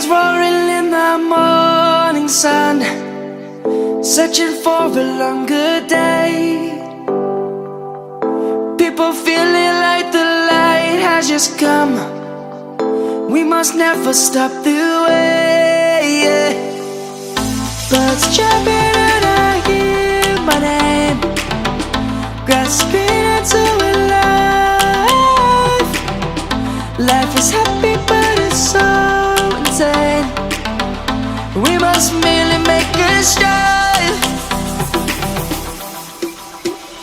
Lions roaring in the morning sun, searching for a longer day. People feeling like the light has just come. We must never stop the way. Birds jumping and I hear my name, grasping into a life. Life is happy but it's so insane. We must merely make a start.